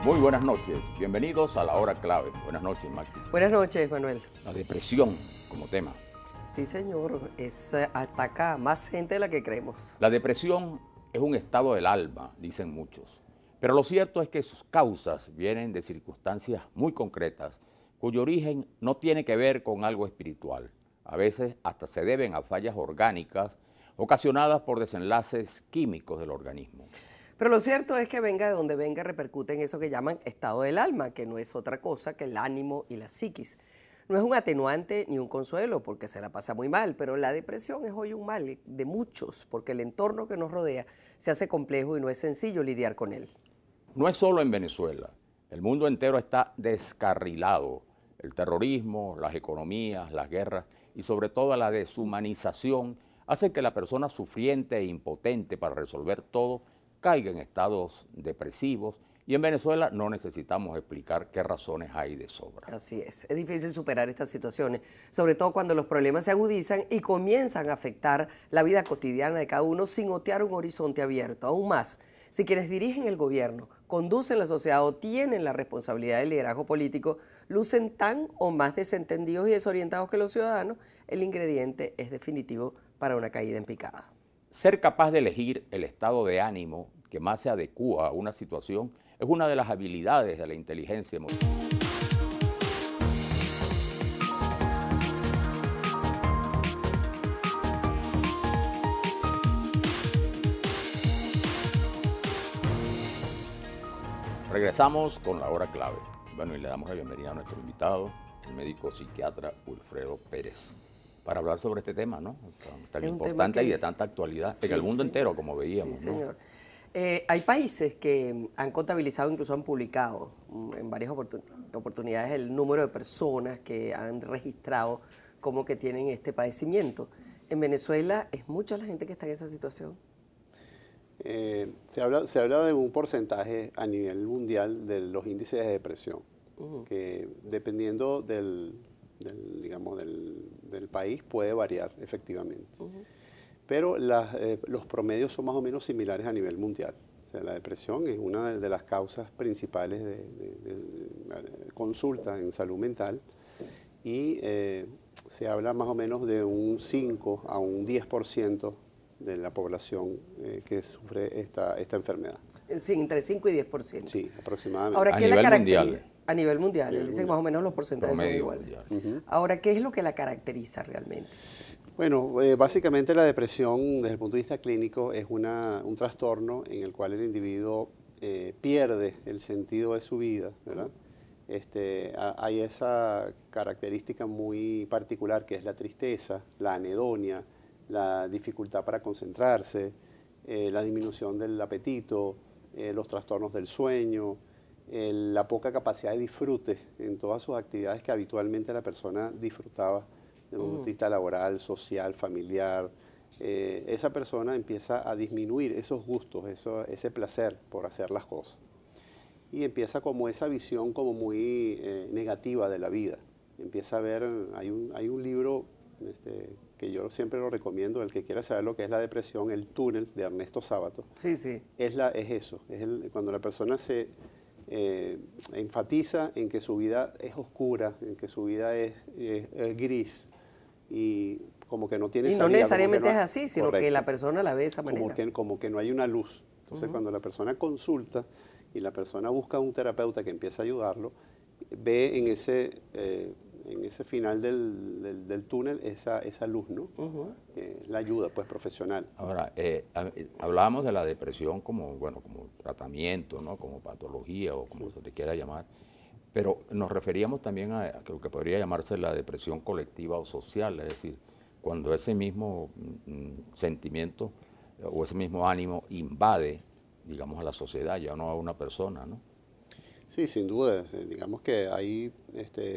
Muy buenas noches, bienvenidos a La Hora Clave. Buenas noches, Magdi. Buenas noches, Manuel. La depresión como tema. Sí, señor, ataca a más gente de la que creemos. La depresión es un estado del alma, dicen muchos. Pero lo cierto es que sus causas vienen de circunstancias muy concretas, cuyo origen no tiene que ver con algo espiritual. A veces hasta se deben a fallas orgánicas ocasionadas por desenlaces químicos del organismo. Pero lo cierto es que venga de donde venga, repercute en eso que llaman estado del alma, que no es otra cosa que el ánimo y la psiquis. No es un atenuante ni un consuelo, porque se la pasa muy mal, pero la depresión es hoy un mal de muchos, porque el entorno que nos rodea se hace complejo y no es sencillo lidiar con él. No es solo en Venezuela, el mundo entero está descarrilado. El terrorismo, las economías, las guerras y sobre todo la deshumanización hace que la persona sufriente e impotente para resolver todo caiga en estados depresivos, y en Venezuela no necesitamos explicar qué razones hay de sobra. Así es difícil superar estas situaciones, sobre todo cuando los problemas se agudizan y comienzan a afectar la vida cotidiana de cada uno sin otear un horizonte abierto. Aún más, si quienes dirigen el gobierno, conducen la sociedad o tienen la responsabilidad del liderazgo político, lucen tan o más desentendidos y desorientados que los ciudadanos, el ingrediente es definitivo para una caída en picada. Ser capaz de elegir el estado de ánimo que más se adecúa a una situación es una de las habilidades de la inteligencia emocional. Regresamos con La Hora Clave. Bueno, y le damos la bienvenida a nuestro invitado, el médico psiquiatra Wilfredo Pérez, para hablar sobre este tema, ¿no? Tan importante y de tanta actualidad en el mundo entero, como veíamos. Sí, señor. Hay países que han contabilizado, incluso han publicado en varias oportunidades el número de personas que han registrado como que tienen este padecimiento. En Venezuela es mucha la gente que está en esa situación. Se habla de un porcentaje a nivel mundial de los índices de depresión, que dependiendo del país puede variar efectivamente. Pero los promedios son más o menos similares a nivel mundial. O sea, la depresión es una de las causas principales de consulta en salud mental, y se habla más o menos de un 5 a un 10% de la población que sufre esta enfermedad. Sí, entre 5 y 10%. Sí, aproximadamente. Ahora, ¿qué la caracteriza? Mundial. A nivel mundial, dicen más o menos los porcentajes son iguales. Ahora, ¿qué es lo que la caracteriza realmente? Bueno, básicamente la depresión desde el punto de vista clínico es un trastorno en el cual el individuo pierde el sentido de su vida, ¿verdad? Hay esa característica muy particular que es la tristeza, la anedonia, la dificultad para concentrarse, la disminución del apetito, los trastornos del sueño, la poca capacidad de disfrute en todas sus actividades que habitualmente la persona disfrutaba desde un punto de vista laboral, social, familiar. Esa persona empieza a disminuir esos gustos, ese placer por hacer las cosas. Y empieza como esa visión como muy negativa de la vida. Empieza a ver, hay un libro que yo siempre lo recomiendo, el que quiera saber lo que es la depresión, El túnel, de Ernesto Sábato. Sí, sí. Es eso, cuando la persona se enfatiza en que su vida es oscura, en que su vida es gris, y como que no tiene salida. Y no necesariamente es así, sino que la persona la ve de esa manera. Como que no hay una luz. Entonces, cuando la persona consulta y la persona busca un terapeuta que empiece a ayudarlo, ve en ese final del túnel esa luz, ¿no? La ayuda, pues, profesional. Ahora, hablábamos de la depresión como tratamiento, ¿no? Como patología o como se te quiera llamar, pero nos referíamos también a lo que podría llamarse la depresión colectiva o social, es decir, cuando ese mismo sentimiento o ese mismo ánimo invade, digamos, a la sociedad, ya no a una persona, ¿no? Sí, sin duda. Digamos que hay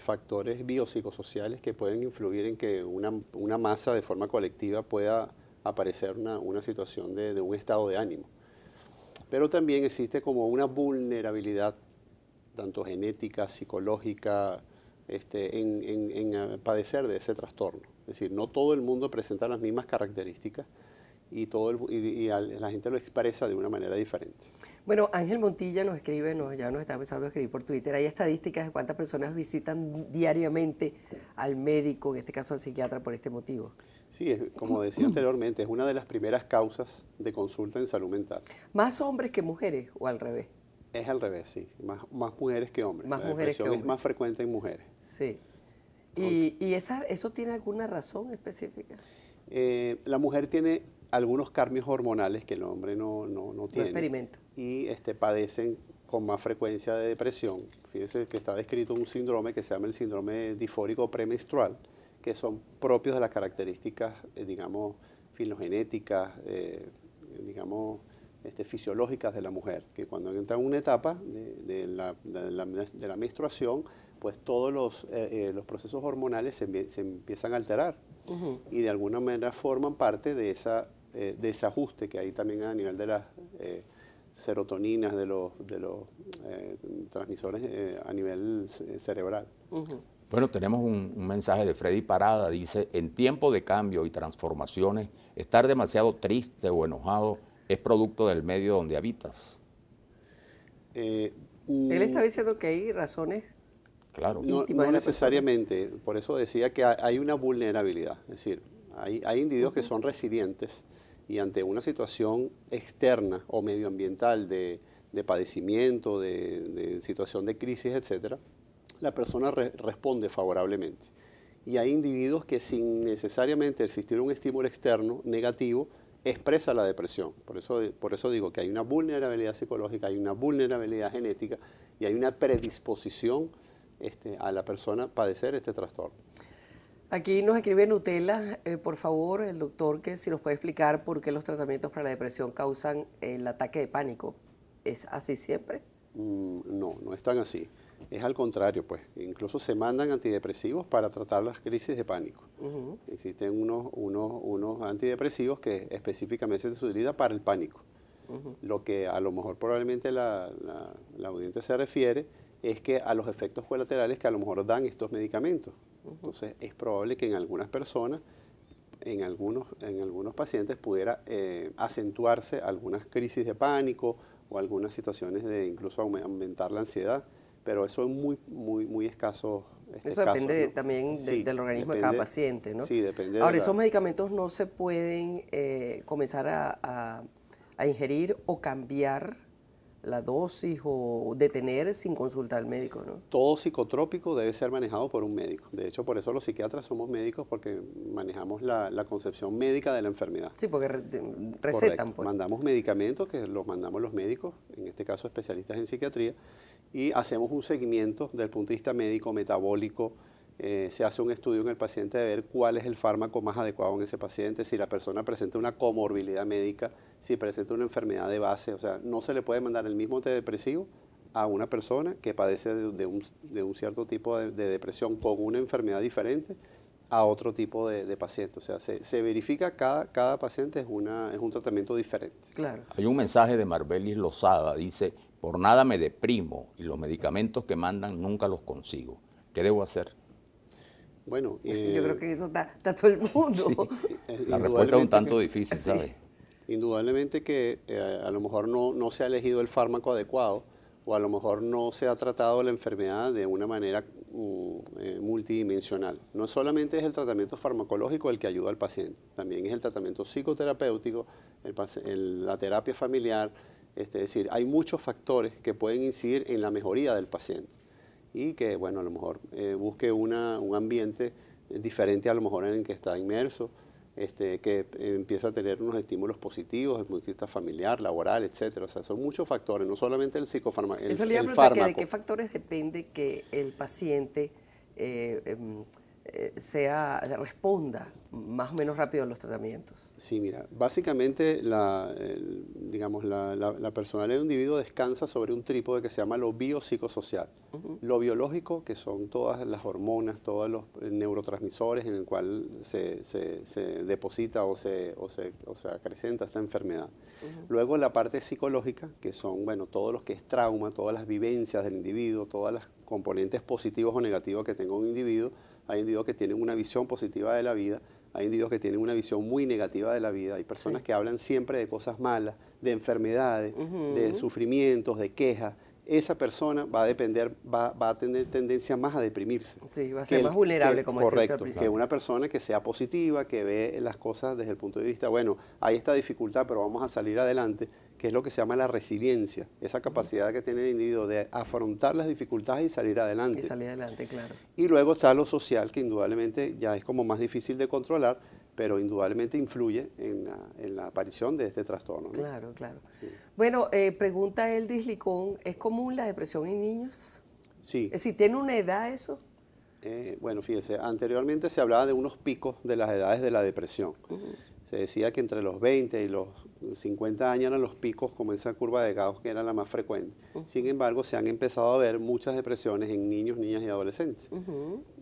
factores biopsicosociales que pueden influir en que una masa de forma colectiva pueda aparecer una situación de un estado de ánimo. Pero también existe como una vulnerabilidad, tanto genética, psicológica, en padecer de ese trastorno. Es decir, no todo el mundo presenta las mismas características y la gente lo expresa de una manera diferente. Bueno, Ángel Montilla nos escribe, ya nos está empezando a escribir por Twitter. Hay estadísticas de cuántas personas visitan diariamente al médico, en este caso al psiquiatra, por este motivo. Sí, como decía anteriormente, es una de las primeras causas de consulta en salud mental. ¿Más hombres que mujeres o al revés? Es al revés, sí, más mujeres que hombres. Más La mujeres que depresión es hombres. más frecuente en mujeres. Sí. ¿Eso tiene alguna razón específica? La mujer tiene algunos cambios hormonales que el hombre no tiene. No experimenta. Y padecen con más frecuencia de depresión. Fíjense que está descrito un síndrome que se llama el síndrome disfórico premenstrual, que son propios de las características, digamos, filogenéticas, digamos, fisiológicas de la mujer, que cuando entra en una etapa de la menstruación, pues todos los procesos hormonales se empiezan a alterar y de alguna manera forman parte de esa desajuste que hay también a nivel de las serotoninas, de los transmisores a nivel cerebral. Bueno, tenemos un mensaje de Freddy Parada, dice, en tiempo de cambio y transformaciones, estar demasiado triste o enojado es producto del medio donde habitas. Él está diciendo que hay razones Claro. No necesariamente, por eso decía que hay una vulnerabilidad, es decir, hay individuos que son resilientes y ante una situación externa o medioambiental de padecimiento, de situación de crisis, etcétera, la persona responde favorablemente. Y hay individuos que sin necesariamente existir un estímulo externo negativo, expresa la depresión. Por eso digo que hay una vulnerabilidad psicológica, hay una vulnerabilidad genética y hay una predisposición a la persona padecer este trastorno. Aquí nos escribe Nutella, por favor, el doctor, que si nos puede explicar por qué los tratamientos para la depresión causan el ataque de pánico. ¿Es así siempre? No es tan así. Es al contrario, pues. Incluso se mandan antidepresivos para tratar las crisis de pánico. Existen unos antidepresivos que específicamente se utilizan para el pánico. Lo que a lo mejor probablemente la audiencia se refiere es que a los efectos colaterales que a lo mejor dan estos medicamentos. Entonces, es probable que en algunas personas, en algunos pacientes, pudiera acentuarse algunas crisis de pánico o algunas situaciones de incluso aumentar la ansiedad, pero eso es muy escaso. Eso depende también del organismo de cada paciente, ¿no? Sí, depende. Ahora, esos medicamentos no se pueden comenzar a ingerir o cambiar la dosis o detener sin consulta al médico, ¿no? Todo psicotrópico debe ser manejado por un médico. De hecho, por eso los psiquiatras somos médicos, porque manejamos la concepción médica de la enfermedad. Sí, porque recetan. Correcto. Pues. Mandamos medicamentos que los mandamos los médicos, en este caso especialistas en psiquiatría, y hacemos un seguimiento desde el punto de vista médico, metabólico. Se hace un estudio en el paciente de ver cuál es el fármaco más adecuado en ese paciente, si la persona presenta una comorbilidad médica, si presenta una enfermedad de base. O sea, no se le puede mandar el mismo antidepresivo a una persona que padece de un cierto tipo de depresión con una enfermedad diferente a otro tipo de paciente. O sea, se verifica cada paciente es un tratamiento diferente. Claro. Hay un mensaje de Marbelis Lozada, dice, por nada me deprimo y los medicamentos que mandan nunca los consigo. ¿Qué debo hacer? Bueno, yo creo que eso está todo el mundo. Sí, la respuesta es un tanto difícil, ¿sabes? Indudablemente que a lo mejor no se ha elegido el fármaco adecuado o a lo mejor no se ha tratado la enfermedad de una manera multidimensional. No solamente es el tratamiento farmacológico el que ayuda al paciente, también es el tratamiento psicoterapéutico, la terapia familiar, es decir, hay muchos factores que pueden incidir en la mejoría del paciente y que, bueno, a lo mejor busque un ambiente diferente a lo mejor en el que está inmerso, que empieza a tener unos estímulos positivos desde el punto de vista familiar, laboral, etcétera. O sea, son muchos factores, no solamente el psicofármaco, el fármaco. ¿De qué factores depende que el paciente responda más o menos rápido a los tratamientos? Sí, mira, básicamente la personalidad de un individuo descansa sobre un trípode que se llama lo biopsicosocial. Lo biológico, que son todas las hormonas, todos los neurotransmisores en el cual se deposita o se acrecenta esta enfermedad. Luego la parte psicológica, que son, bueno, todo lo que es trauma, todas las vivencias del individuo, todas las componentes positivos o negativos que tenga un individuo. Hay individuos que tienen una visión positiva de la vida, hay individuos que tienen una visión muy negativa de la vida, hay personas que hablan siempre de cosas malas, de enfermedades, de sufrimientos, de quejas, esa persona va a tener tendencia más a deprimirse. Sí, va a ser más vulnerable, como decía usted al correcto, principio. que una persona que sea positiva, que ve las cosas desde el punto de vista, bueno, hay esta dificultad, pero vamos a salir adelante, que es lo que se llama la resiliencia, esa capacidad que tiene el individuo de afrontar las dificultades y salir adelante. Y salir adelante, claro. Y luego está lo social, que indudablemente ya es como más difícil de controlar, pero indudablemente influye en la aparición de este trastorno, ¿no? Claro, claro. Sí. Bueno, pregunta Eldis Licón, ¿es común la depresión en niños? Sí. Es decir, ¿tiene una edad eso? Bueno, fíjese, anteriormente se hablaba de unos picos de las edades de la depresión. Se decía que entre los 20 y los 50 años eran los picos, como esa curva de Gauss, que era la más frecuente. Sin embargo, se han empezado a ver muchas depresiones en niños, niñas y adolescentes.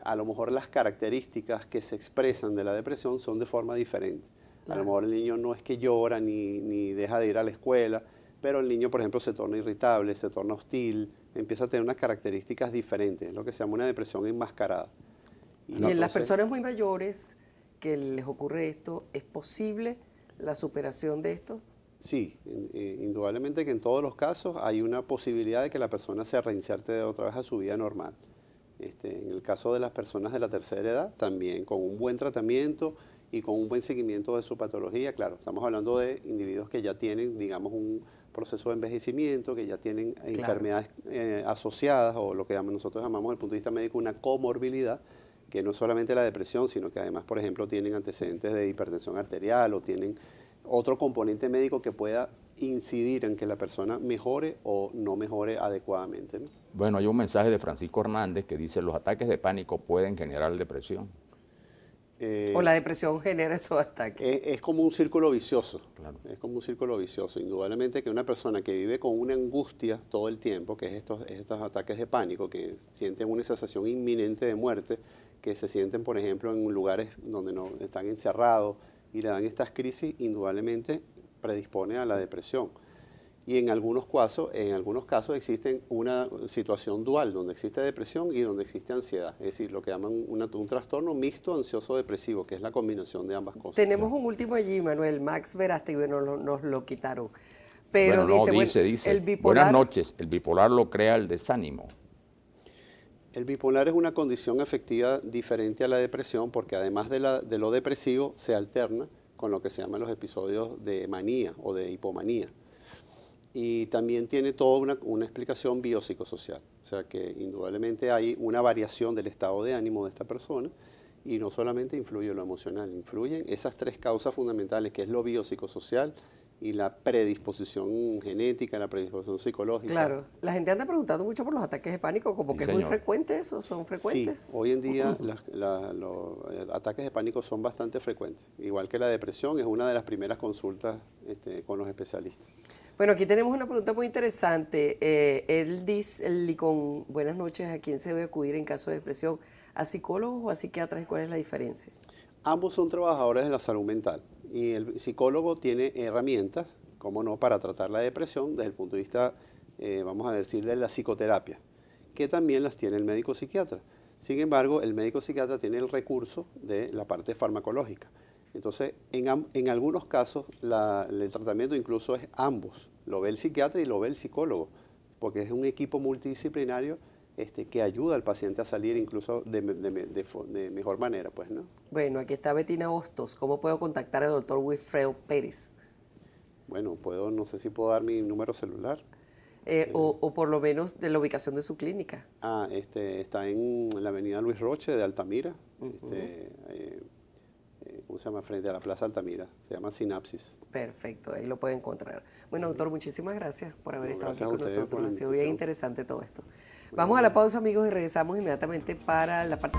A lo mejor las características que se expresan de la depresión son de forma diferente. Claro. A lo mejor el niño no es que llora ni deja de ir a la escuela, pero el niño, por ejemplo, se torna irritable, se torna hostil, empieza a tener unas características diferentes, es lo que se llama una depresión enmascarada. Y en las personas muy mayores que les ocurre esto, ¿es posible la superación de esto? Sí, indudablemente que en todos los casos hay una posibilidad de que la persona se reinserte de otra vez a su vida normal. En el caso de las personas de la tercera edad, también con un buen tratamiento y con un buen seguimiento de su patología, claro, estamos hablando de individuos que ya tienen, digamos, un proceso de envejecimiento, que ya tienen enfermedades asociadas, o lo que nosotros llamamos desde el punto de vista médico una comorbilidad, que no es solamente la depresión, sino que además, por ejemplo, tienen antecedentes de hipertensión arterial o tienen otro componente médico que pueda incidir en que la persona mejore o no mejore adecuadamente, ¿no? Bueno, hay un mensaje de Francisco Hernández que dice: los ataques de pánico pueden generar depresión. ¿O la depresión genera esos ataques? Es como un círculo vicioso, Claro. es como un círculo vicioso. Indudablemente que una persona que vive con una angustia todo el tiempo, que es estos ataques de pánico, que sienten una sensación inminente de muerte, que se sienten, por ejemplo, en lugares donde no están encerrados y le dan estas crisis, indudablemente predispone a la depresión. Y en algunos casos existe una situación dual, donde existe depresión y donde existe ansiedad. Es decir, lo que llaman un trastorno mixto ansioso-depresivo, que es la combinación de ambas cosas. Tenemos un último allí, Manuel, Max Verástegui, bueno, nos lo quitaron. Pero bueno, no, dice, dice, el bipolar... buenas noches, el bipolar lo crea el desánimo. El bipolar es una condición afectiva diferente a la depresión porque además de lo depresivo se alterna con lo que se llaman los episodios de manía o de hipomanía. Y también tiene toda una explicación biopsicosocial, o sea que indudablemente hay una variación del estado de ánimo de esta persona y no solamente influye lo emocional, influyen esas tres causas fundamentales que es lo biopsicosocial y la predisposición genética, la predisposición psicológica. Claro, la gente anda preguntando mucho por los ataques de pánico, como que es muy frecuente eso, ¿son frecuentes? Sí, hoy en día los ataques de pánico son bastante frecuentes, igual que la depresión es una de las primeras consultas con los especialistas. Bueno, aquí tenemos una pregunta muy interesante. Él dice, Licón, buenas noches, ¿a quién se debe acudir en caso de depresión? ¿A psicólogos o a psiquiatras? ¿Cuál es la diferencia? Ambos son trabajadores de la salud mental y el psicólogo tiene herramientas, como no, para tratar la depresión desde el punto de vista, vamos a decir, de la psicoterapia, que también las tiene el médico psiquiatra. Sin embargo, el médico psiquiatra tiene el recurso de la parte farmacológica. Entonces, en algunos casos, el tratamiento incluso es ambos. Lo ve el psiquiatra y lo ve el psicólogo, porque es un equipo multidisciplinario que ayuda al paciente a salir incluso de mejor manera, pues, ¿no? Bueno, aquí está Betina Hostos. ¿Cómo puedo contactar al doctor Wilfredo Pérez? Bueno, no sé si puedo dar mi número celular. O por lo menos de la ubicación de su clínica. Está en la avenida Luis Roche de Altamira, ¿cómo se llama? Frente a la Plaza Altamira, se llama Sinapsis. Perfecto, ahí lo puede encontrar. Bueno, doctor, muchísimas gracias por haber estado aquí gracias a con ustedes nosotros. por la Ha sido bien invitación. interesante todo esto. Vamos a la pausa, amigos, y regresamos inmediatamente para la parte...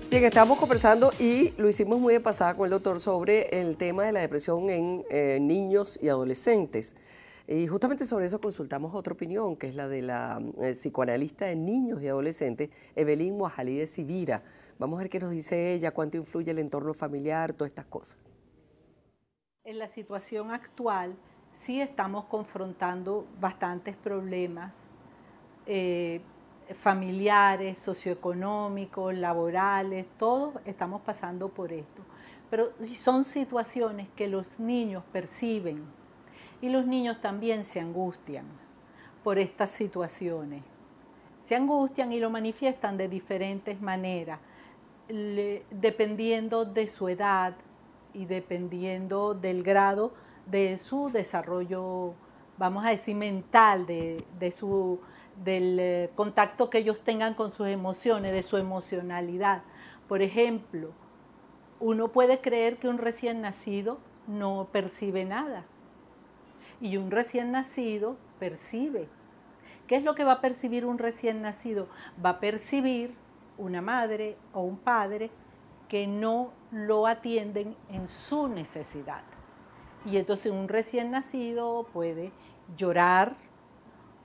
Bien, estábamos conversando y lo hicimos muy de pasada con el doctor sobre el tema de la depresión en niños y adolescentes. Y justamente sobre eso consultamos otra opinión, que es la de la psicoanalista de niños y adolescentes, Evelyn Moajalí Sivira. Vamos a ver qué nos dice ella, cuánto influye el entorno familiar, todas estas cosas. En la situación actual sí estamos confrontando bastantes problemas. familiares, socioeconómicos, laborales, todos estamos pasando por esto. Pero son situaciones que los niños perciben y los niños también se angustian por estas situaciones. Se angustian y lo manifiestan de diferentes maneras, dependiendo de su edad y dependiendo del grado de su desarrollo, vamos a decir, mental, del contacto que ellos tengan con sus emociones, de su emocionalidad. Por ejemplo, uno puede creer que un recién nacido no percibe nada y un recién nacido percibe. ¿Qué es lo que va a percibir un recién nacido? Va a percibir una madre o un padre que no lo atienden en su necesidad. Y entonces un recién nacido puede llorar,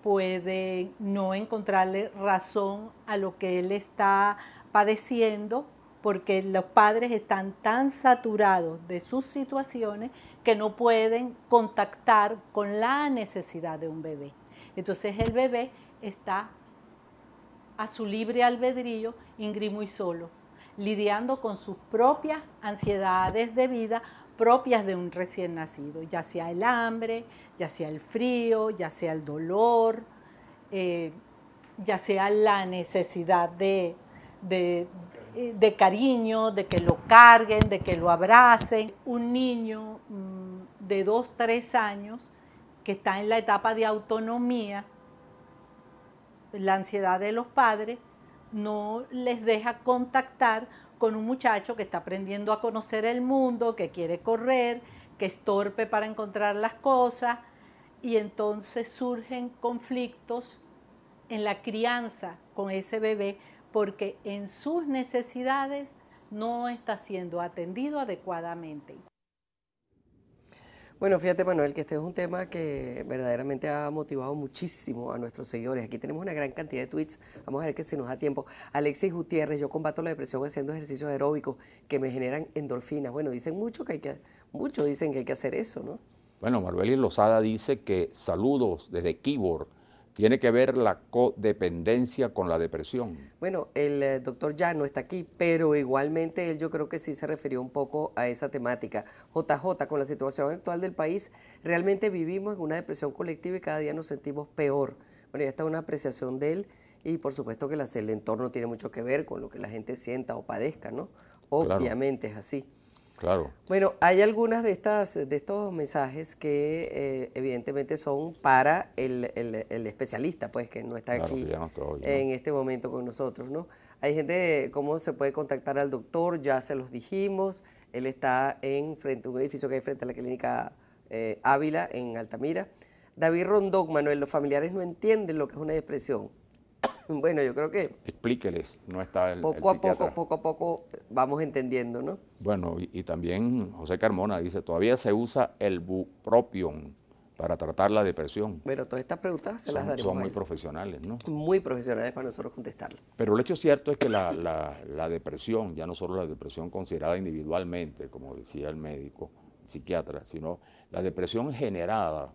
puede no encontrarle razón a lo que él está padeciendo, porque los padres están tan saturados de sus situaciones que no pueden contactar con la necesidad de un bebé. Entonces el bebé está a su libre albedrío, íngrimo y solo, lidiando con sus propias ansiedades de vida propias de un recién nacido, ya sea el hambre, ya sea el frío, ya sea el dolor, ya sea la necesidad de cariño, de que lo carguen, de que lo abracen. Un niño de 2, 3 años que está en la etapa de autonomía, la ansiedad de los padres no les deja contactar con un muchacho que está aprendiendo a conocer el mundo, que quiere correr, que es torpe para encontrar las cosas, y entonces surgen conflictos en la crianza con ese bebé porque en sus necesidades no está siendo atendido adecuadamente. Bueno, fíjate, Manuel, que este es un tema que verdaderamente ha motivado muchísimo a nuestros seguidores. Aquí tenemos una gran cantidad de tweets. Vamos a ver que si nos da tiempo. Alexis Gutiérrez: yo combato la depresión haciendo ejercicios aeróbicos que me generan endorfinas. Bueno, dicen muchos dicen que hay que hacer eso, ¿no? Bueno, Marbelis Lozada dice que saludos desde Keyboard. Tiene que ver la codependencia con la depresión. Bueno, el doctor ya no está aquí, pero igualmente él yo creo que sí se refirió un poco a esa temática. JJ, con la situación actual del país, realmente vivimos en una depresión colectiva y cada día nos sentimos peor. Bueno, ya está una apreciación de él y por supuesto que el entorno tiene mucho que ver con lo que la gente sienta o padezca, ¿no? Obviamente es así. Claro. Bueno, hay algunas de estos mensajes que evidentemente son para el especialista, pues, que no está aquí en este momento con nosotros, ¿no? Hay gente, ¿cómo se puede contactar al doctor? Ya se los dijimos. Él está frente a un edificio que hay frente a la clínica Ávila, en Altamira. David Rondón: Manuel, los familiares no entienden lo que es una depresión. Bueno, yo creo que explíqueles, no está el poco a poco vamos entendiendo, ¿no? Bueno, y también José Carmona dice: todavía se usa el bupropión para tratar la depresión. Bueno, todas estas preguntas se las daremos. Son muy profesionales, ¿no? Muy profesionales para nosotros contestarlas. Pero el hecho cierto es que la depresión, ya no solo la depresión considerada individualmente, como decía el médico, el psiquiatra, sino la depresión generada,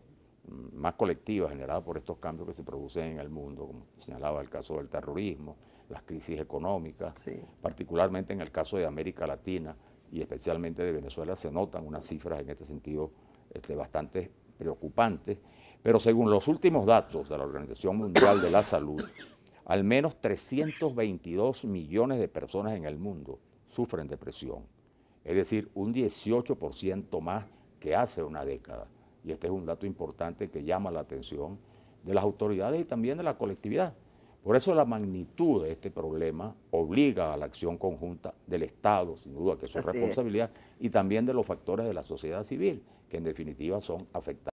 más colectiva, generada por estos cambios que se producen en el mundo, como señalaba el caso del terrorismo, las crisis económicas, sí, particularmente en el caso de América Latina y especialmente de Venezuela, se notan unas cifras en este sentido bastante preocupantes, pero según los últimos datos de la Organización Mundial de la Salud, al menos 322 millones de personas en el mundo sufren depresión, es decir, un 18% más que hace una década. Y este es un dato importante que llama la atención de las autoridades y también de la colectividad. Por eso la magnitud de este problema obliga a la acción conjunta del Estado, sin duda que es su responsabilidad, y también de los factores de la sociedad civil, que en definitiva son afectados.